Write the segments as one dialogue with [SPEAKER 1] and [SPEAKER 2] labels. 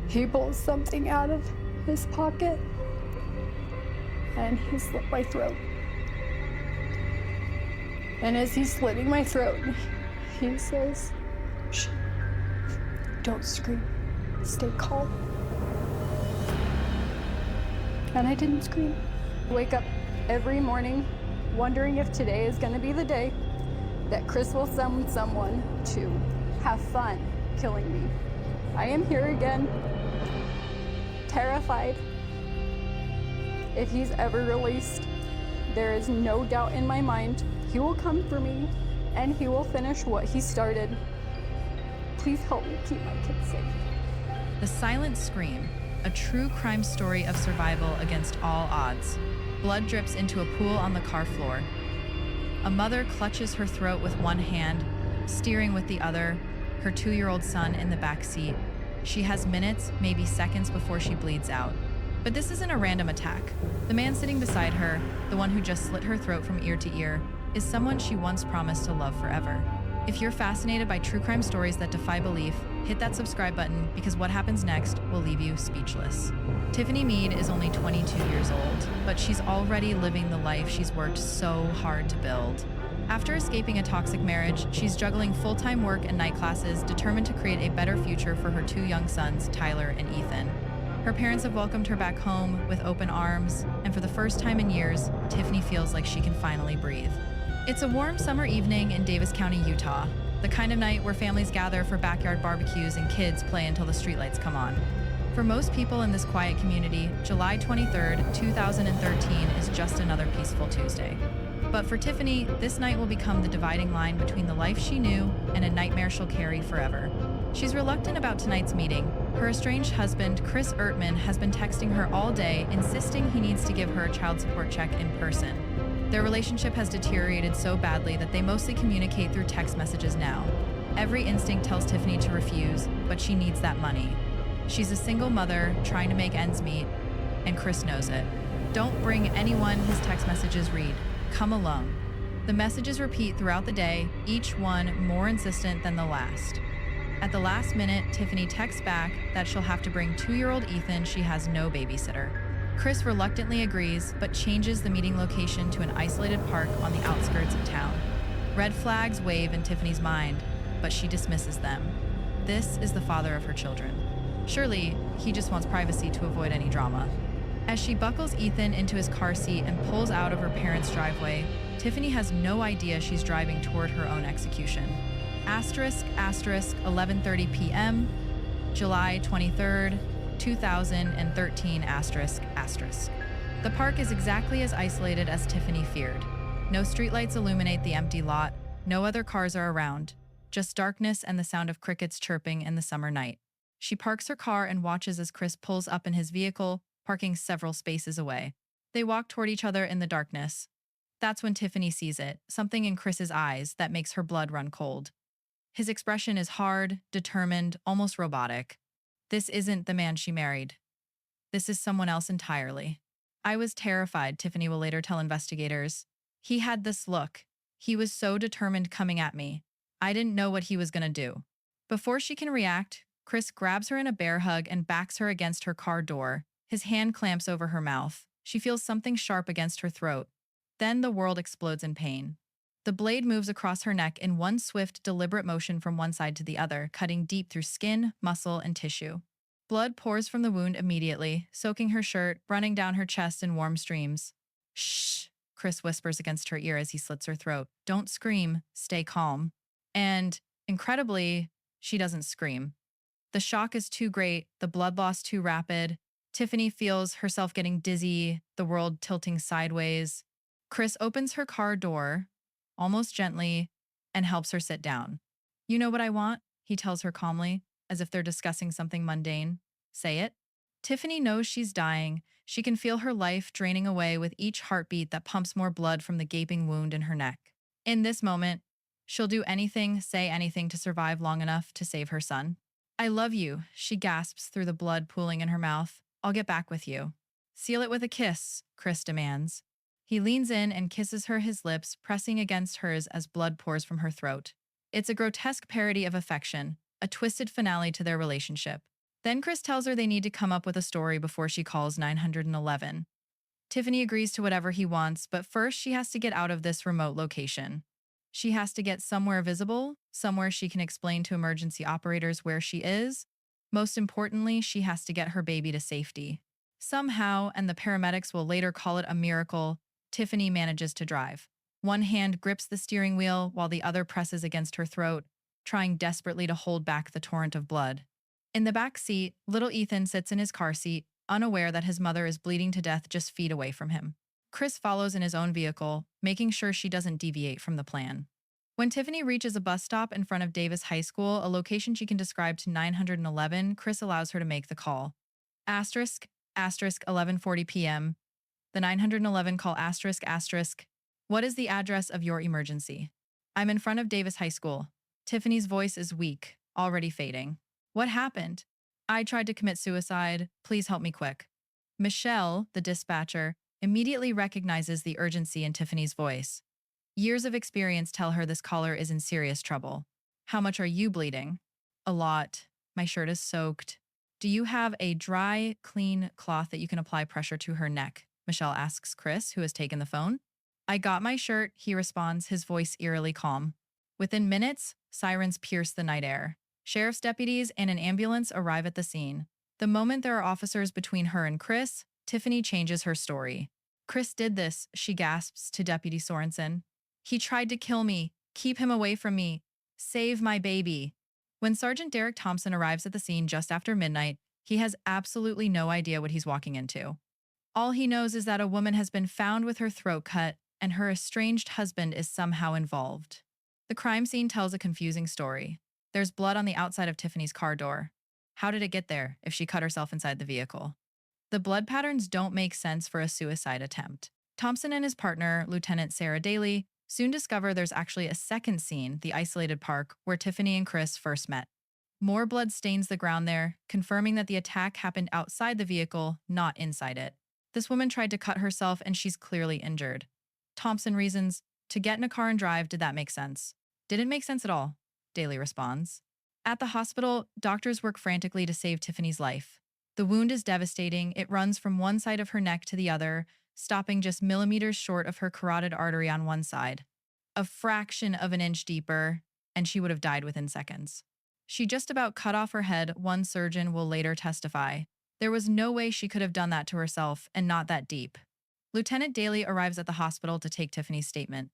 [SPEAKER 1] He pulls something out of his pocket and he slit my throat. And as he's slitting my throat, he says, "Shh, don't scream, stay calm." And I didn't scream. I wake up every morning wondering if today is gonna be the day that Chris will summon someone to have fun killing me. I am here again, terrified. If he's ever released, there is no doubt in my mind he will come for me and he will finish what he started. Please help me keep my kids safe.
[SPEAKER 2] The Silent Scream, a true crime story of survival against all odds. Blood drips into a pool on the car floor. A mother clutches her throat with one hand, steering with the other, her 2-year-old son in the back seat. She has minutes, maybe seconds before she bleeds out. But this isn't a random attack. The man sitting beside her, the one who just slit her throat from ear to ear, is someone she once promised to love forever. If you're fascinated by true crime stories that defy belief, hit that subscribe button because what happens next will leave you speechless. Tiffany Mead is only 22 years old, but she's already living the life she's worked so hard to build. After escaping a toxic marriage, she's juggling full-time work and night classes, determined to create a better future for her 2 young sons, Tyler and Ethan. Her parents have welcomed her back home with open arms, and for the first time in years, Tiffany feels like she can finally breathe. It's a warm summer evening in Davis County, Utah, the kind of night where families gather for backyard barbecues and kids play until the streetlights come on. For most people in this quiet community, July 23rd, 2013 is just another peaceful Tuesday. But for Tiffany, this night will become the dividing line between the life she knew and a nightmare she'll carry forever. She's reluctant about tonight's meeting. Her estranged husband, Chris Ertman, has been texting her all day, insisting he needs to give her a child support check in person. Their relationship has deteriorated so badly that they mostly communicate through text messages now. Every instinct tells Tiffany to refuse, but she needs that money. She's a single mother trying to make ends meet, and Chris knows it. Don't bring anyone his text messages read. Come alone. The messages repeat throughout the day, each one more insistent than the last. At the last minute, Tiffany texts back that she'll have to bring 2-year-old Ethan. She has no babysitter. Chris reluctantly agrees, but changes the meeting location to an isolated park on the outskirts of town. Red flags wave in Tiffany's mind, but she dismisses them. This is the father of her children. Surely, he just wants privacy to avoid any drama. As she buckles Ethan into his car seat and pulls out of her parents' driveway, Tiffany has no idea she's driving toward her own execution. Asterisk, 11:30 p.m., July 23rd, 2013, asterisk. The park is exactly as isolated as Tiffany feared. No streetlights illuminate the empty lot, no other cars are around, just darkness and the sound of crickets chirping in the summer night. She parks her car and watches as Chris pulls up in his vehicle, parking several spaces away. They walk toward each other in the darkness. That's when Tiffany sees it, something in Chris's eyes that makes her blood run cold. His expression is hard, determined, almost robotic. This isn't the man she married. This is someone else entirely. I was terrified, Tiffany will later tell investigators. He had this look. He was so determined coming at me. I didn't know what he was going to do. Before she can react, Chris grabs her in a bear hug and backs her against her car door. His hand clamps over her mouth. She feels something sharp against her throat. Then the world explodes in pain. The blade moves across her neck in one swift, deliberate motion from one side to the other, cutting deep through skin, muscle, and tissue. Blood pours from the wound immediately, soaking her shirt, running down her chest in warm streams. "Shh," Chris whispers against her ear as he slits her throat. "Don't scream, stay calm." And, incredibly, she doesn't scream. The shock is too great, the blood loss too rapid. Tiffany feels herself getting dizzy, the world tilting sideways. Chris opens her car door, almost gently, and helps her sit down. "You know what I want?" he tells her calmly, as if they're discussing something mundane. "Say it." Tiffany knows she's dying. She can feel her life draining away with each heartbeat that pumps more blood from the gaping wound in her neck. In this moment, she'll do anything, say anything to survive long enough to save her son. "I love you," she gasps through the blood pooling in her mouth. "I'll get back with you." "Seal it with a kiss," Chris demands. He leans in and kisses her, his lips pressing against hers as blood pours from her throat. It's a grotesque parody of affection, a twisted finale to their relationship. Then Chris tells her they need to come up with a story before she calls 911. Tiffany agrees to whatever he wants, but first she has to get out of this remote location. She has to get somewhere visible, somewhere she can explain to emergency operators where she is. Most importantly, she has to get her baby to safety. Somehow, and the paramedics will later call it a miracle, Tiffany manages to drive. One hand grips the steering wheel while the other presses against her throat, trying desperately to hold back the torrent of blood. In the back seat, little Ethan sits in his car seat, unaware that his mother is bleeding to death just feet away from him. Chris follows in his own vehicle, making sure she doesn't deviate from the plan. When Tiffany reaches a bus stop in front of Davis High School, a location she can describe to 911, Chris allows her to make the call. Asterisk, asterisk, 11:40 p.m. The 911 call asterisk, asterisk. What is the address of your emergency? I'm in front of Davis High School. Tiffany's voice is weak, already fading. What happened? I tried to commit suicide. Please help me quick. Michelle, the dispatcher, immediately recognizes the urgency in Tiffany's voice. Years of experience tell her this caller is in serious trouble. How much are you bleeding? A lot. My shirt is soaked. Do you have a dry, clean cloth that you can apply pressure to her neck? Michelle asks Chris, who has taken the phone. I got my shirt, he responds, his voice eerily calm. Within minutes, sirens pierce the night air. Sheriff's deputies and an ambulance arrive at the scene. The moment there are officers between her and Chris, Tiffany changes her story. Chris did this, she gasps to Deputy Sorensen. He tried to kill me. Keep him away from me. Save my baby. When Sergeant Derek Thompson arrives at the scene just after midnight, he has absolutely no idea what he's walking into. All he knows is that a woman has been found with her throat cut and her estranged husband is somehow involved. The crime scene tells a confusing story. There's blood on the outside of Tiffany's car door. How did it get there if she cut herself inside the vehicle? The blood patterns don't make sense for a suicide attempt. Thompson and his partner, Lieutenant Sarah Daley, soon discover there's actually a second scene, the isolated park, where Tiffany and Chris first met. More blood stains the ground there, confirming that the attack happened outside the vehicle, not inside it. This woman tried to cut herself and she's clearly injured. Thompson reasons, to get in a car and drive, did that make sense? Didn't make sense at all, Daley responds. At the hospital, doctors work frantically to save Tiffany's life. The wound is devastating. It runs from one side of her neck to the other, stopping just millimeters short of her carotid artery on one side. A fraction of an inch deeper, and she would have died within seconds. She just about cut off her head, one surgeon will later testify. There was no way she could have done that to herself, and not that deep. Lieutenant Daley arrives at the hospital to take Tiffany's statement.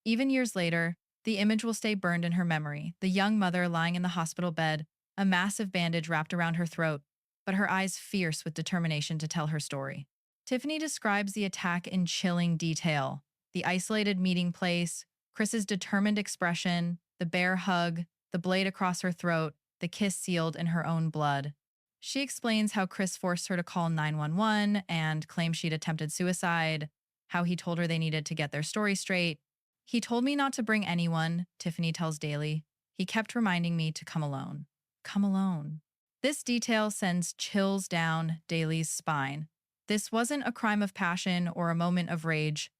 [SPEAKER 2] Even years later, the image will stay burned in her memory, the young mother lying in the hospital bed, a massive bandage wrapped around her throat, but her eyes fierce with determination to tell her story. Tiffany describes the attack in chilling detail. The isolated meeting place, Chris's determined expression, the bear hug, the blade across her throat, the kiss sealed in her own blood. She explains how Chris forced her to call 911 and claimed she'd attempted suicide, how he told her they needed to get their story straight. He told me not to bring anyone, Tiffany tells Daley. He kept reminding me to come alone. Come alone. This detail sends chills down Daley's spine. This wasn't a crime of passion or a moment of rage.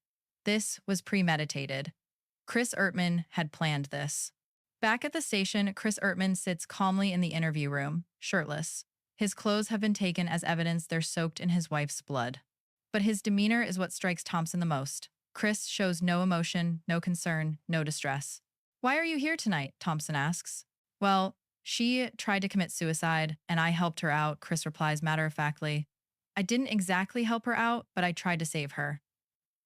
[SPEAKER 2] This was premeditated. Chris Ertman had planned this. Back at the station, Chris Ertman sits calmly in the interview room, shirtless. His clothes have been taken as evidence they're soaked in his wife's blood. But his demeanor is what strikes Thompson the most. Chris shows no emotion, no concern, no distress. Why are you here tonight? Thompson asks. Well, she tried to commit suicide, and I helped her out, Chris replies matter-of-factly. I didn't exactly help her out, but I tried to save her.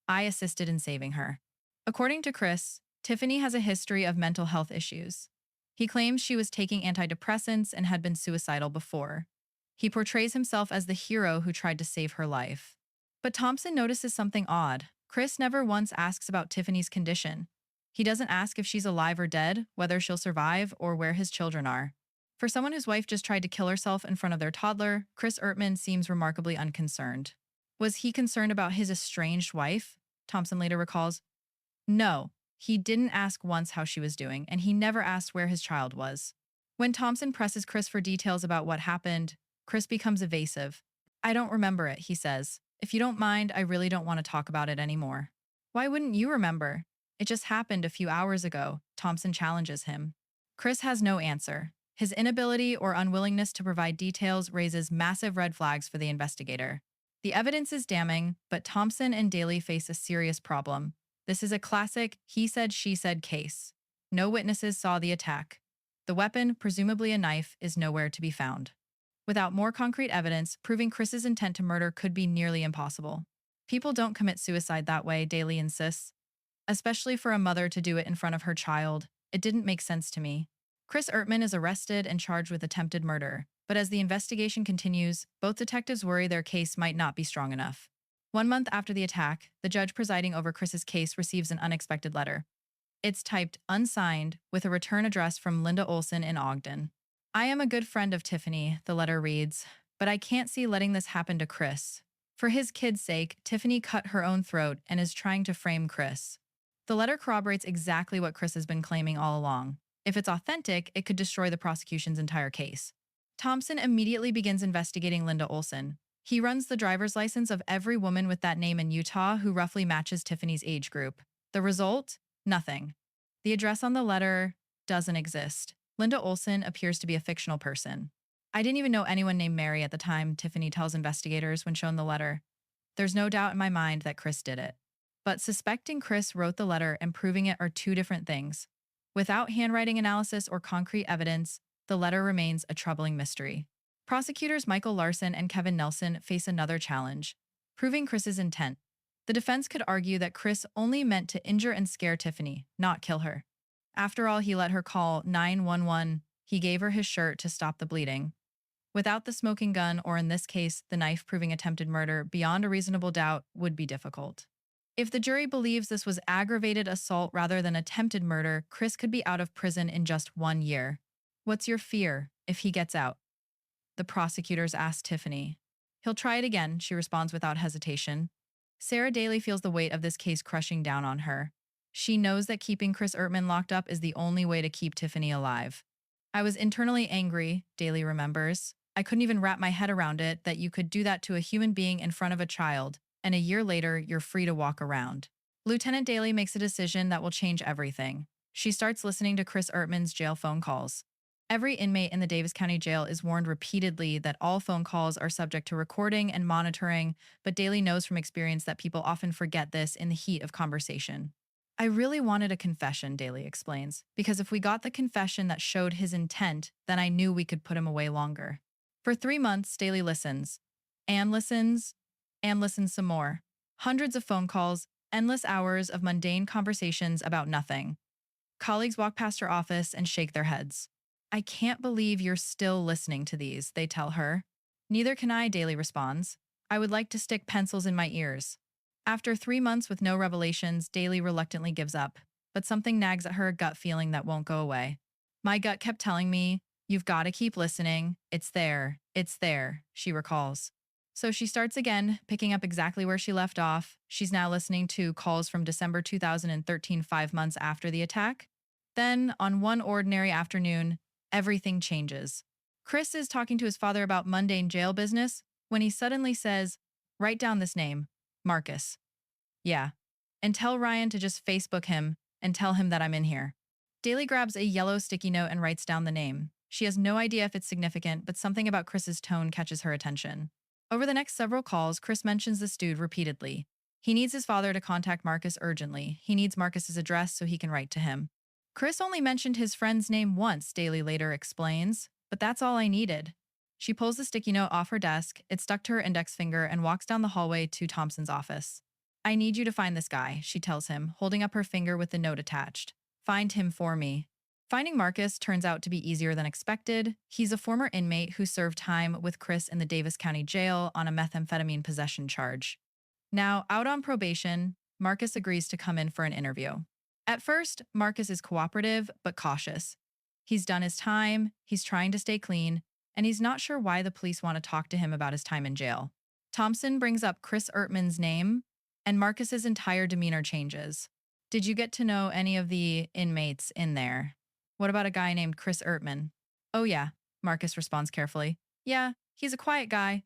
[SPEAKER 2] I assisted in saving her. According to Chris, Tiffany has a history of mental health issues. He claims she was taking antidepressants and had been suicidal before. He portrays himself as the hero who tried to save her life. But Thompson notices something odd. Chris never once asks about Tiffany's condition. He doesn't ask if she's alive or dead, whether she'll survive, or where his children are. For someone whose wife just tried to kill herself in front of their toddler, Chris Ertman seems remarkably unconcerned. Was he concerned about his estranged wife? Thompson later recalls. No, he didn't ask once how she was doing, and he never asked where his child was. When Thompson presses Chris for details about what happened, Chris becomes evasive. I don't remember it, he says. If you don't mind, I really don't want to talk about it anymore. Why wouldn't you remember? It just happened a few hours ago, Thompson challenges him. Chris has no answer. His inability or unwillingness to provide details raises massive red flags for the investigator. The evidence is damning, but Thompson and Daley face a serious problem. This is a classic he said, she said case. No witnesses saw the attack. The weapon, presumably a knife, is nowhere to be found. Without more concrete evidence, proving Chris's intent to murder could be nearly impossible. People don't commit suicide that way, Daley insists. Especially for a mother to do it in front of her child. It didn't make sense to me. Chris Ertman is arrested and charged with attempted murder, but as the investigation continues, both detectives worry their case might not be strong enough. 1 month after the attack, the judge presiding over Chris's case receives an unexpected letter. It's typed unsigned with a return address from Linda Olson in Ogden. I am a good friend of Tiffany, the letter reads, but I can't see letting this happen to Chris. For his kid's sake, Tiffany cut her own throat and is trying to frame Chris. The letter corroborates exactly what Chris has been claiming all along. If it's authentic, it could destroy the prosecution's entire case. Thompson immediately begins investigating Linda Olson. He runs the driver's license of every woman with that name in Utah who roughly matches Tiffany's age group. The result? Nothing. The address on the letter doesn't exist. Linda Olson appears to be a fictional person. I didn't even know anyone named Mary at the time, Tiffany tells investigators when shown the letter. There's no doubt in my mind that Chris did it. But suspecting Chris wrote the letter and proving it are two different things. Without handwriting analysis or concrete evidence, the letter remains a troubling mystery. Prosecutors Michael Larson and Kevin Nelson face another challenge, proving Chris's intent. The defense could argue that Chris only meant to injure and scare Tiffany, not kill her. After all, he let her call 911. He gave her his shirt to stop the bleeding. Without the smoking gun, or in this case, the knife proving attempted murder, beyond a reasonable doubt would be difficult. If the jury believes this was aggravated assault rather than attempted murder, Chris could be out of prison in just 1 year. What's your fear if he gets out? The prosecutors ask Tiffany. He'll try it again, she responds without hesitation. Sarah Daley feels the weight of this case crushing down on her. She knows that keeping Chris Ertman locked up is the only way to keep Tiffany alive. I was internally angry, Daley remembers. I couldn't even wrap my head around it that you could do that to a human being in front of a child, and a year later, you're free to walk around. Lieutenant Daley makes a decision that will change everything. She starts listening to Chris Ertman's jail phone calls. Every inmate in the Davis County Jail is warned repeatedly that all phone calls are subject to recording and monitoring, but Daley knows from experience that people often forget this in the heat of conversation. I really wanted a confession, Daley explains, because if we got the confession that showed his intent, then I knew we could put him away longer. For 3 months, Daley listens. Anne listens some more. Hundreds of phone calls, endless hours of mundane conversations about nothing. Colleagues walk past her office and shake their heads. I can't believe you're still listening to these, they tell her. Neither can I, Daley responds. I would like to stick pencils in my ears. After 3 months with no revelations, Daley reluctantly gives up, but something nags at her gut feeling that won't go away. My gut kept telling me, you've got to keep listening. It's there, she recalls. So she starts again, picking up exactly where she left off. She's now listening to calls from December 2013, 5 months after the attack. Then, on one ordinary afternoon, everything changes. Chris is talking to his father about mundane jail business when he suddenly says, write down this name, Marcus. Yeah. And tell Ryan to just Facebook him and tell him that I'm in here. Daley grabs a yellow sticky note and writes down the name. She has no idea if it's significant, but something about Chris's tone catches her attention. Over the next several calls, Chris mentions this dude repeatedly. He needs his father to contact Marcus urgently. He needs Marcus's address so he can write to him. Chris only mentioned his friend's name once, Daley later explains, but that's all I needed. She pulls the sticky note off her desk, it's stuck to her index finger, and walks down the hallway to Thompson's office. I need you to find this guy, she tells him, holding up her finger with the note attached. Find him for me. Finding Marcus turns out to be easier than expected. He's a former inmate who served time with Chris in the Davis County Jail on a methamphetamine possession charge. Now, out on probation, Marcus agrees to come in for an interview. At first, Marcus is cooperative but cautious. He's done his time, he's trying to stay clean, and he's not sure why the police want to talk to him about his time in jail. Thompson brings up Chris Ertman's name, and Marcus's entire demeanor changes. Did you get to know any of the inmates in there? What about a guy named Chris Ertman? Oh yeah, Marcus responds carefully. Yeah, he's a quiet guy.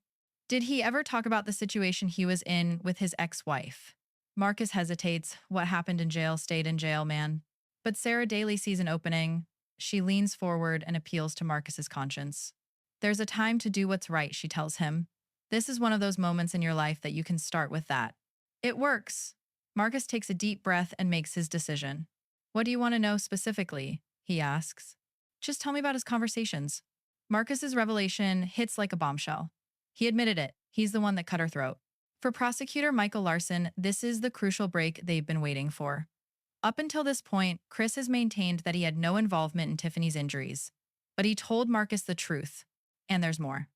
[SPEAKER 2] Did he ever talk about the situation he was in with his ex-wife? Marcus hesitates. What happened in jail stayed in jail, man. But Sarah Daley sees an opening. She leans forward and appeals to Marcus's conscience. There's a time to do what's right, she tells him. This is one of those moments in your life that you can start with that. It works. Marcus takes a deep breath and makes his decision. What do you want to know specifically? He asks. Just tell me about his conversations. Marcus's revelation hits like a bombshell. He admitted it. He's the one that cut her throat. For prosecutor Michael Larson, this is the crucial break they've been waiting for. Up until this point, Chris has maintained that he had no involvement in Tiffany's injuries. But he told Marcus the truth. And there's more.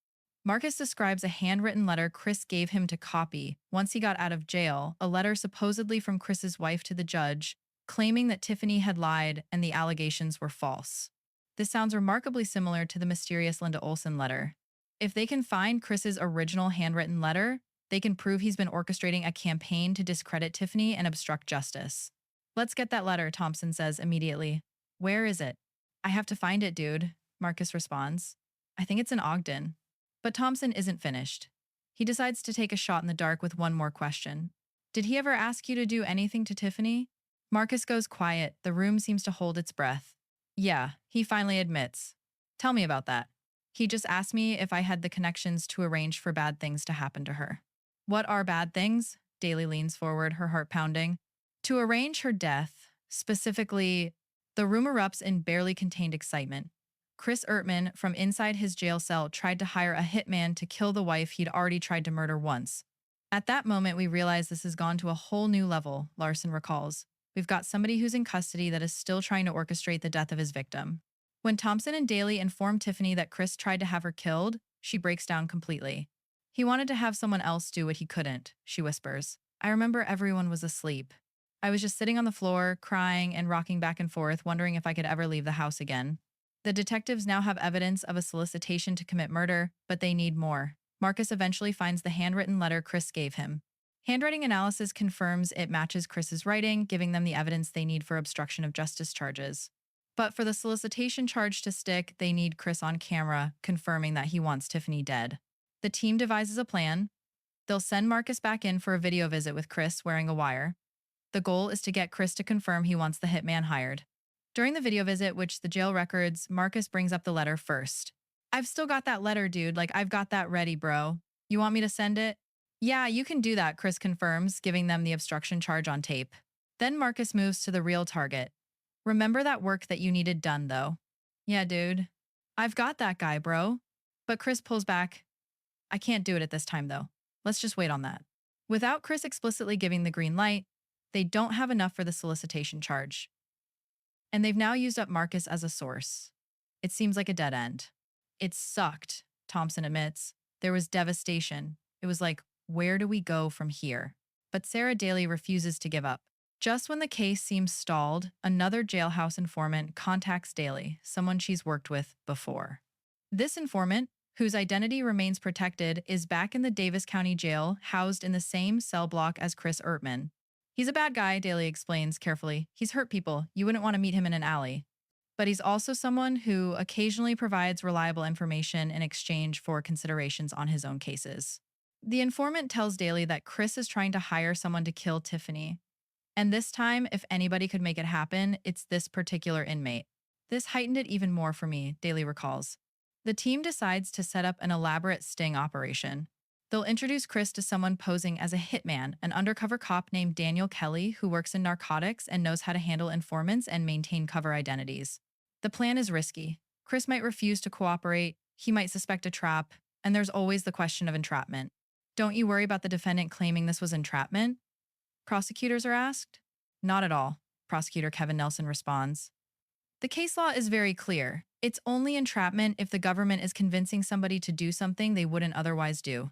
[SPEAKER 2] Marcus describes a handwritten letter Chris gave him to copy once he got out of jail, a letter supposedly from Chris's wife to the judge, claiming that Tiffany had lied and the allegations were false. This sounds remarkably similar to the mysterious Linda Olson letter. If they can find Chris's original handwritten letter, they can prove he's been orchestrating a campaign to discredit Tiffany and obstruct justice. Let's get that letter, Thompson says immediately. Where is it? I have to find it, dude, Marcus responds. I think it's in Ogden. But Thompson isn't finished. He decides to take a shot in the dark with one more question. Did he ever ask you to do anything to Tiffany? Marcus goes quiet. The room seems to hold its breath. Yeah, he finally admits. Tell me about that. He just asked me if I had the connections to arrange for bad things to happen to her. What are bad things? Daley leans forward, her heart pounding. To arrange her death, specifically, the room erupts in barely contained excitement. Chris Ertman, from inside his jail cell, tried to hire a hitman to kill the wife he'd already tried to murder once. At that moment, we realize this has gone to a whole new level, Larson recalls. We've got somebody who's in custody that is still trying to orchestrate the death of his victim. When Thompson and Daley inform Tiffany that Chris tried to have her killed, she breaks down completely. He wanted to have someone else do what he couldn't, she whispers. I remember everyone was asleep. I was just sitting on the floor, crying and rocking back and forth, wondering if I could ever leave the house again. The detectives now have evidence of a solicitation to commit murder, but they need more. Marcus eventually finds the handwritten letter Chris gave him. Handwriting analysis confirms it matches Chris's writing, giving them the evidence they need for obstruction of justice charges. But for the solicitation charge to stick, they need Chris on camera, confirming that he wants Tiffany dead. The team devises a plan. They'll send Marcus back in for a video visit with Chris wearing a wire. The goal is to get Chris to confirm he wants the hitman hired. During the video visit, which the jail records, Marcus brings up the letter first. I've still got that letter, dude. I've got that ready, bro. You want me to send it? Yeah, you can do that, Chris confirms, giving them the obstruction charge on tape. Then Marcus moves to the real target. Remember that work that you needed done, though? Yeah, dude. I've got that guy, bro. But Chris pulls back. I can't do it at this time, though. Let's just wait on that. Without Chris explicitly giving the green light, they don't have enough for the solicitation charge. And they've now used up Marcus as a source. It seems like a dead end. It sucked, Thompson admits. There was devastation. It was like, where do we go from here? But Sarah Daley refuses to give up. Just when the case seems stalled, another jailhouse informant contacts Daley, someone she's worked with before. This informant, whose identity remains protected, is back in the Davis County Jail, housed in the same cell block as Chris Ertman. He's a bad guy, Daley explains carefully. He's hurt people. You wouldn't want to meet him in an alley. But he's also someone who occasionally provides reliable information in exchange for considerations on his own cases. The informant tells Daley that Chris is trying to hire someone to kill Tiffany. And this time, if anybody could make it happen, it's this particular inmate. This heightened it even more for me, Daley recalls. The team decides to set up an elaborate sting operation. They'll introduce Chris to someone posing as a hitman, an undercover cop named Daniel Kelly who works in narcotics and knows how to handle informants and maintain cover identities. The plan is risky. Chris might refuse to cooperate, he might suspect a trap, and there's always the question of entrapment. Don't you worry about the defendant claiming this was entrapment? Prosecutors are asked. Not at all, Prosecutor Kevin Nelson responds. The case law is very clear. It's only entrapment if the government is convincing somebody to do something they wouldn't otherwise do.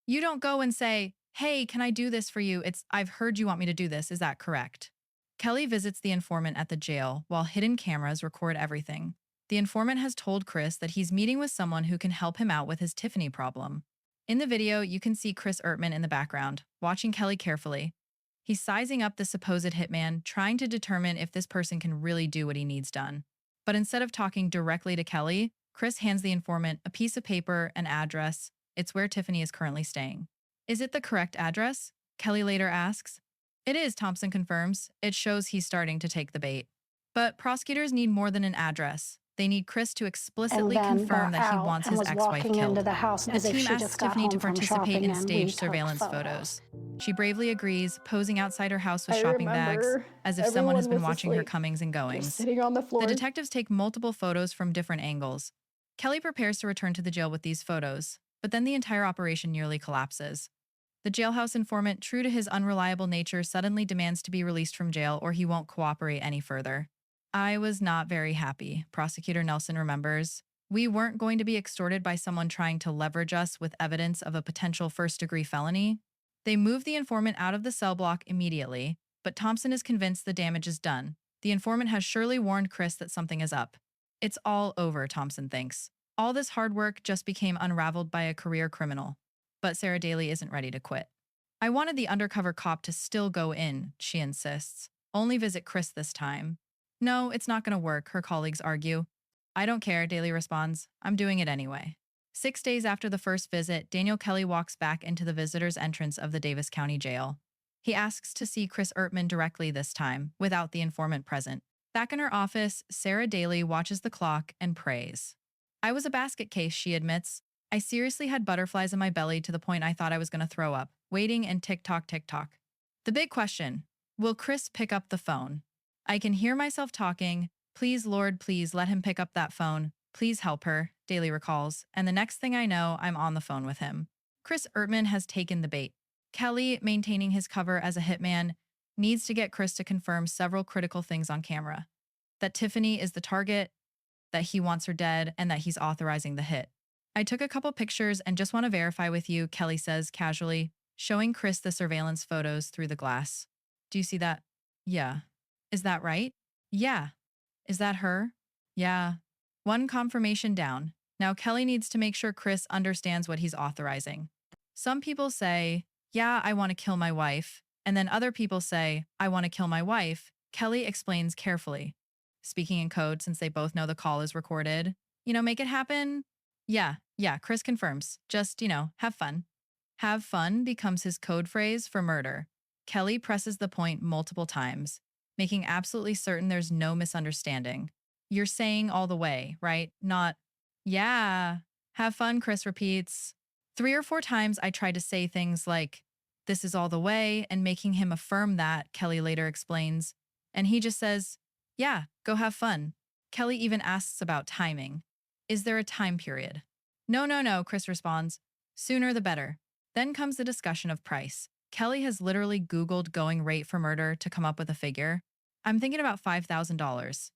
[SPEAKER 2] You don't go and say, hey, can I do this for you? It's, I've heard you want me to do this. Is that correct? Kelly visits the informant at the jail while hidden cameras record everything. The informant has told Chris that he's meeting with someone who can help him out with his Tiffany problem. In the video, you can see Chris Ertman in the background, watching Kelly carefully. He's sizing up the supposed hitman, trying to determine if this person can really do what he needs done. But instead of talking directly to Kelly, Chris hands the informant a piece of paper, an address. It's where Tiffany is currently staying. Is it the correct address? Kelly later asks. It is, Thompson confirms. It shows he's starting to take the bait. But prosecutors need more than an address. They need Chris to explicitly
[SPEAKER 3] and then
[SPEAKER 2] confirm
[SPEAKER 3] got
[SPEAKER 2] that he
[SPEAKER 3] out
[SPEAKER 2] wants
[SPEAKER 3] and
[SPEAKER 2] his
[SPEAKER 3] was
[SPEAKER 2] ex-wife
[SPEAKER 3] walking into
[SPEAKER 2] killed.
[SPEAKER 3] the house
[SPEAKER 2] The
[SPEAKER 3] as if
[SPEAKER 2] team
[SPEAKER 3] she
[SPEAKER 2] asks
[SPEAKER 3] just got
[SPEAKER 2] Tiffany
[SPEAKER 3] home
[SPEAKER 2] to
[SPEAKER 3] from
[SPEAKER 2] participate
[SPEAKER 3] shopping,
[SPEAKER 2] in
[SPEAKER 3] and we
[SPEAKER 2] staged
[SPEAKER 3] took
[SPEAKER 2] surveillance photos. She bravely agrees, posing outside her house with
[SPEAKER 1] I
[SPEAKER 2] shopping bags,
[SPEAKER 1] remember
[SPEAKER 2] as if someone has
[SPEAKER 1] everyone
[SPEAKER 2] been
[SPEAKER 1] was
[SPEAKER 2] watching her
[SPEAKER 1] asleep,
[SPEAKER 2] comings and
[SPEAKER 1] just
[SPEAKER 2] goings.
[SPEAKER 1] sitting on the floor.
[SPEAKER 2] The detectives take multiple photos from different angles. Kelly prepares to return to the jail with these photos, but then the entire operation nearly collapses. The jailhouse informant, true to his unreliable nature, suddenly demands to be released from jail or he won't cooperate any further. I was not very happy, Prosecutor Nelson remembers. We weren't going to be extorted by someone trying to leverage us with evidence of a potential first-degree felony. They move the informant out of the cell block immediately, but Thompson is convinced the damage is done. The informant has surely warned Chris that something is up. It's all over, Thompson thinks. All this hard work just became unraveled by a career criminal. But Sarah Daley isn't ready to quit. I wanted the undercover cop to still go in, she insists. Only visit Chris this time. No, it's not going to work, her colleagues argue. I don't care, Daley responds. I'm doing it anyway. 6 days after the first visit, Daniel Kelly walks back into the visitor's entrance of the Davis County Jail. He asks to see Chris Ertman directly this time, without the informant present. Back in her office, Sarah Daley watches the clock and prays. I was a basket case, she admits. I seriously had butterflies in my belly to the point I thought I was going to throw up, waiting and tick-tock, tick-tock. The big question, will Chris pick up the phone? I can hear myself talking. Please, Lord, please let him pick up that phone. Please help her, Daley recalls, and the next thing I know, I'm on the phone with him. Chris Ertman has taken the bait. Kelly, maintaining his cover as a hitman, needs to get Chris to confirm several critical things on camera. That Tiffany is the target, that he wants her dead, and that he's authorizing the hit. I took a couple pictures and just want to verify with you, Kelly says casually, showing Chris the surveillance photos through the glass. Do you see that? Yeah. Is that right? Yeah. Is that her? Yeah. One confirmation down. Now Kelly needs to make sure Chris understands what he's authorizing. Some people say, yeah, I want to kill my wife. And then other people say, I want to kill my wife. Kelly explains carefully. Speaking in code since they both know the call is recorded. Make it happen? Yeah, Chris confirms. Just, have fun. Have fun becomes his code phrase for murder. Kelly presses the point multiple times, making absolutely certain there's no misunderstanding. You're saying all the way, right? Not, yeah, have fun, Chris repeats. 3 or 4 times I tried to say things like, this is all the way, and making him affirm that, Kelly later explains. And he just says, yeah, go have fun. Kelly even asks about timing. Is there a time period? No, Chris responds. Sooner the better. Then comes the discussion of price. Kelly has literally Googled going rate for murder to come up with a figure. I'm thinking about $5,000.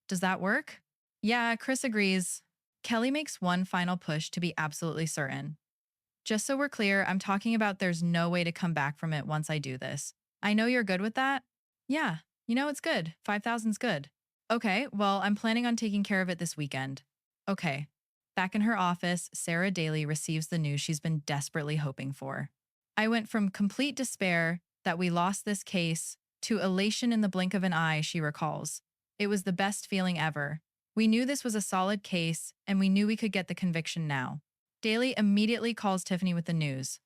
[SPEAKER 2] Does that work? Yeah, Chris agrees. Kelly makes one final push to be absolutely certain. Just so we're clear, I'm talking about there's no way to come back from it once I do this. I know you're good with that? Yeah, it's good. 5,000's good. Okay, well, I'm planning on taking care of it this weekend. Okay. Back in her office, Sarah Daley receives the news she's been desperately hoping for. I went from complete despair that we lost this case to elation in the blink of an eye, she recalls. It was the best feeling ever. We knew this was a solid case, and we knew we could get the conviction now. Daley immediately calls Tiffany with the news.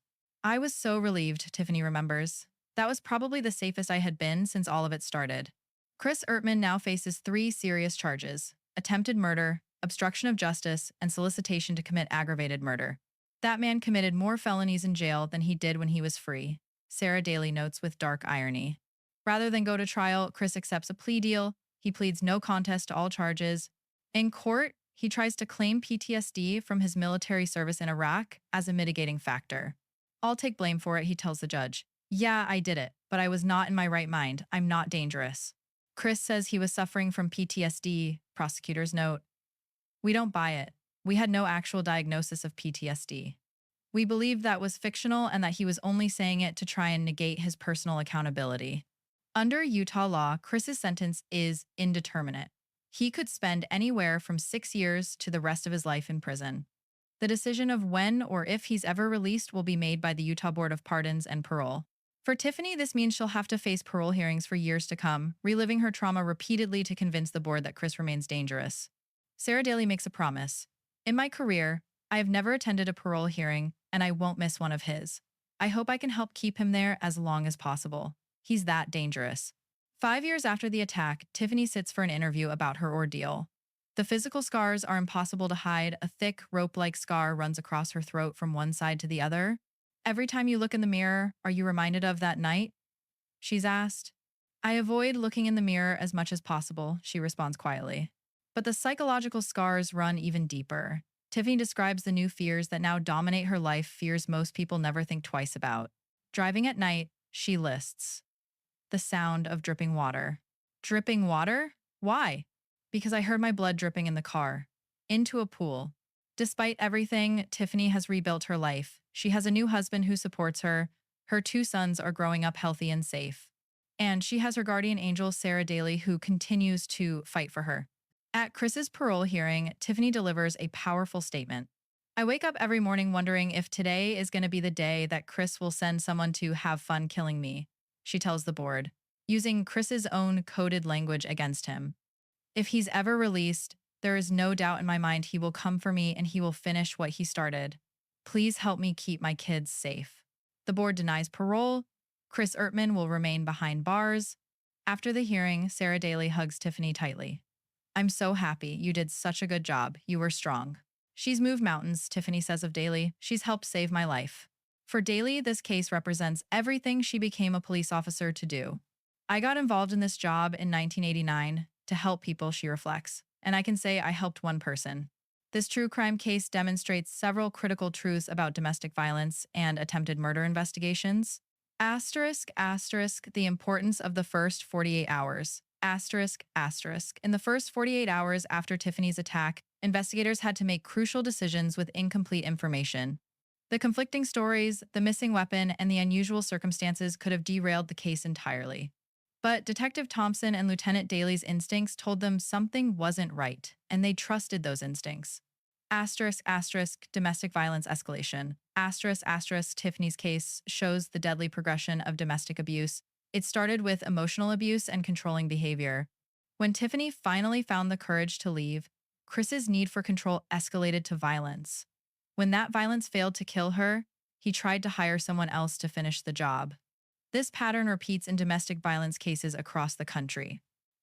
[SPEAKER 2] I was so relieved, Tiffany remembers. That was probably the safest I had been since all of it started. Chris Ertman now faces 3 serious charges: attempted murder, obstruction of justice, and solicitation to commit aggravated murder. That man committed more felonies in jail than he did when he was free, Sarah Daley notes with dark irony. Rather than go to trial, Chris accepts a plea deal. He pleads no contest to all charges. In court, he tries to claim PTSD from his military service in Iraq as a mitigating factor. I'll take blame for it, he tells the judge. Yeah, I did it, but I was not in my right mind. I'm not dangerous. Chris says he was suffering from PTSD, prosecutors note. We don't buy it. We had no actual diagnosis of PTSD. We believed that was fictional and that he was only saying it to try and negate his personal accountability. Under Utah law, Chris's sentence is indeterminate. He could spend anywhere from 6 years to the rest of his life in prison. The decision of when or if he's ever released will be made by the Utah Board of Pardons and Parole. For Tiffany, this means she'll have to face parole hearings for years to come, reliving her trauma repeatedly to convince the board that Chris remains dangerous. Sarah Daley makes a promise. In my career, I have never attended a parole hearing, and I won't miss one of his. I hope I can help keep him there as long as possible. He's that dangerous. 5 years after the attack, Tiffany sits for an interview about her ordeal. The physical scars are impossible to hide. A thick, rope-like scar runs across her throat from one side to the other. Every time you look in the mirror, are you reminded of that night? She's asked. I avoid looking in the mirror as much as possible, she responds quietly. But the psychological scars run even deeper. Tiffany describes the new fears that now dominate her life, fears most people never think twice about. Driving at night, she lists the sound of dripping water. Dripping water? Why? Because I heard my blood dripping in the car. Into a pool. Despite everything, Tiffany has rebuilt her life. She has a new husband who supports her. Her 2 sons are growing up healthy and safe. And she has her guardian angel, Sarah Daley, who continues to fight for her. At Chris's parole hearing, Tiffany delivers a powerful statement. I wake up every morning wondering if today is going to be the day that Chris will send someone to have fun killing me, she tells the board, using Chris's own coded language against him. If he's ever released, there is no doubt in my mind he will come for me and he will finish what he started. Please help me keep my kids safe. The board denies parole. Chris Ertman will remain behind bars. After the hearing, Sarah Daley hugs Tiffany tightly. I'm so happy. You did such a good job. You were strong. She's moved mountains, Tiffany says of Daley. She's helped save my life. For Daley, this case represents everything she became a police officer to do. I got involved in this job in 1989 to help people, she reflects. And I can say I helped one person. This true crime case demonstrates several critical truths about domestic violence and attempted murder investigations. Asterisk, asterisk, the importance of the first 48 hours. Asterisk, asterisk. In the first 48 hours after Tiffany's attack, investigators had to make crucial decisions with incomplete information. The conflicting stories, the missing weapon, and the unusual circumstances could have derailed the case entirely. But Detective Thompson and Lieutenant Daley's instincts told them something wasn't right, and they trusted those instincts. Asterisk, asterisk, domestic violence escalation. Asterisk, asterisk, Tiffany's case shows the deadly progression of domestic abuse. It started with emotional abuse and controlling behavior. When Tiffany finally found the courage to leave, Chris's need for control escalated to violence. When that violence failed to kill her, he tried to hire someone else to finish the job. This pattern repeats in domestic violence cases across the country.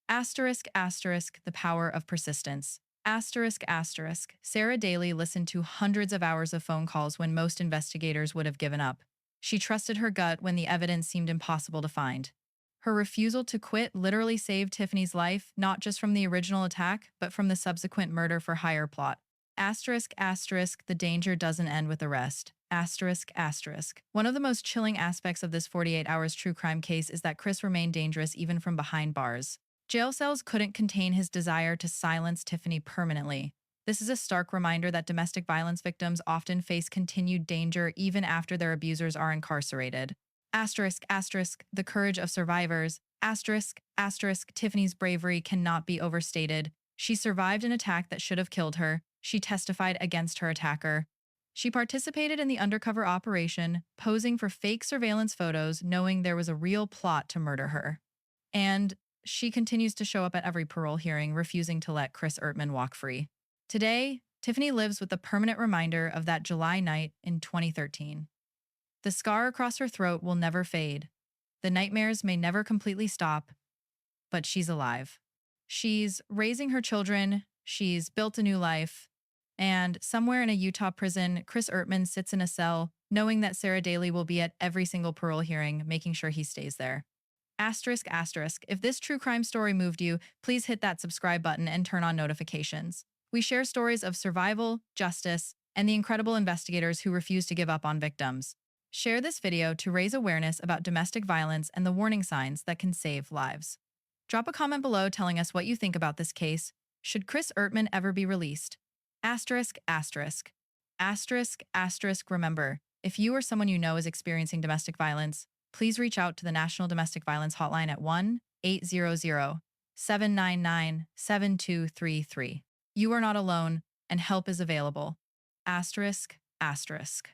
[SPEAKER 2] Asterisk, asterisk, the power of persistence. Asterisk, asterisk, Sarah Daley listened to hundreds of hours of phone calls when most investigators would have given up. She trusted her gut when the evidence seemed impossible to find. Her refusal to quit literally saved Tiffany's life, not just from the original attack, but from the subsequent murder for hire plot. Asterisk, asterisk, the danger doesn't end with arrest. Asterisk, asterisk. One of the most chilling aspects of this 48 hours true crime case is that Chris remained dangerous even from behind bars. Jail cells couldn't contain his desire to silence Tiffany permanently. This is a stark reminder that domestic violence victims often face continued danger even after their abusers are incarcerated. Asterisk, asterisk, the courage of survivors. Asterisk, asterisk, Tiffany's bravery cannot be overstated. She survived an attack that should have killed her. She testified against her attacker. She participated in the undercover operation, posing for fake surveillance photos, knowing there was a real plot to murder her. And she continues to show up at every parole hearing, refusing to let Chris Ertman walk free. Today, Tiffany lives with the permanent reminder of that July night in 2013. The scar across her throat will never fade. The nightmares may never completely stop, but she's alive. She's raising her children, she's built a new life, and somewhere in a Utah prison, Chris Ertman sits in a cell, knowing that Sarah Daley will be at every single parole hearing, making sure he stays there. Asterisk, asterisk, if this true crime story moved you, please hit that subscribe button and turn on notifications. We share stories of survival, justice, and the incredible investigators who refuse to give up on victims. Share this video to raise awareness about domestic violence and the warning signs that can save lives. Drop a comment below telling us what you think about this case. Should Chris Ertman ever be released? Asterisk, asterisk. Asterisk, asterisk, remember, if you or someone you know is experiencing domestic violence, please reach out to the National Domestic Violence Hotline at 1-800-799-7233. You are not alone, and help is available. Asterisk, asterisk.